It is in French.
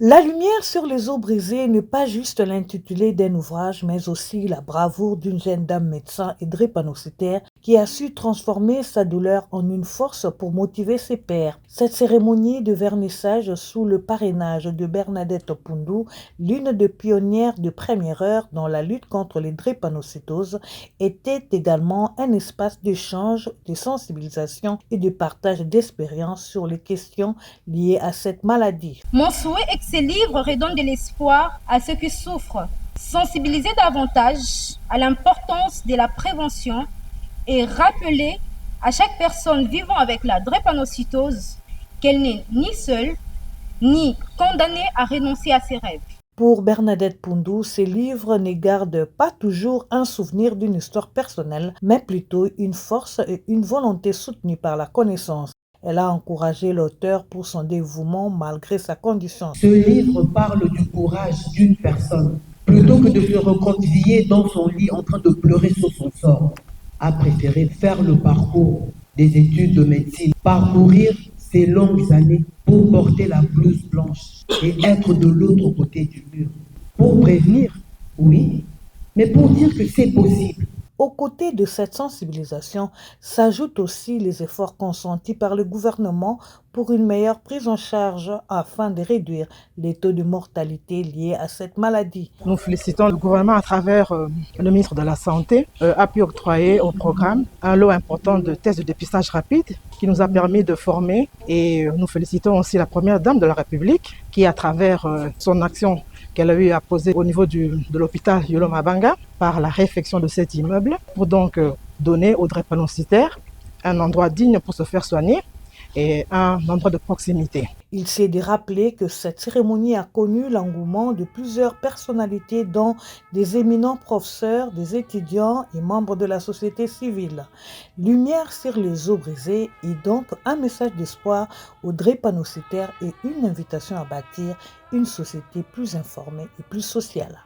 La lumière sur les eaux brisées n'est pas juste l'intitulé d'un ouvrage, mais aussi la bravoure d'une jeune dame médecin et drépanocytaire qui a su transformer sa douleur en une force pour motiver ses pairs. Cette cérémonie de vernissage sous le parrainage de Bernadette Poundou, l'une des pionnières de première heure dans la lutte contre les drépanocytoses, était également un espace d'échange, de sensibilisation et de partage d'expériences sur les questions liées à cette maladie. Mon souhait est que ces livres redonnent de l'espoir à ceux qui souffrent, sensibiliser davantage à l'importance de la prévention et rappeler à chaque personne vivant avec la drépanocytose qu'elle n'est ni seule, ni condamnée à renoncer à ses rêves. Pour Bernadette Poundou, ces livres ne gardent pas toujours un souvenir d'une histoire personnelle, mais plutôt une force et une volonté soutenue par la connaissance. Elle a encouragé l'auteur pour son dévouement malgré sa condition. Ce livre parle du courage d'une personne. Plutôt que de se recroqueviller dans son lit en train de pleurer sur son sort, a préféré faire le parcours des études de médecine, parcourir ces longues années pour porter la blouse blanche et être de l'autre côté du mur. Pour prévenir, oui, mais pour dire que c'est possible. Aux côtés de cette sensibilisation s'ajoutent aussi les efforts consentis par le gouvernement pour une meilleure prise en charge afin de réduire les taux de mortalité liés à cette maladie. Nous félicitons le gouvernement à travers le ministre de la Santé a pu octroyer au programme un lot important de tests de dépistage rapide qui nous a permis de former, et nous félicitons aussi la première dame de la République qui, à travers son action qu'elle a eu à poser au niveau de l'hôpital Yolo Mabanga par la réfection de cet immeuble pour donc donner aux drépanocytaires un endroit digne pour se faire soigner et un endroit de proximité. Il s'est de rappeler que cette cérémonie a connu l'engouement de plusieurs personnalités, dont des éminents professeurs, des étudiants et membres de la société civile. Lumière sur les eaux brisées est donc un message d'espoir aux drépanocytaires et une invitation à bâtir une société plus informée et plus sociale.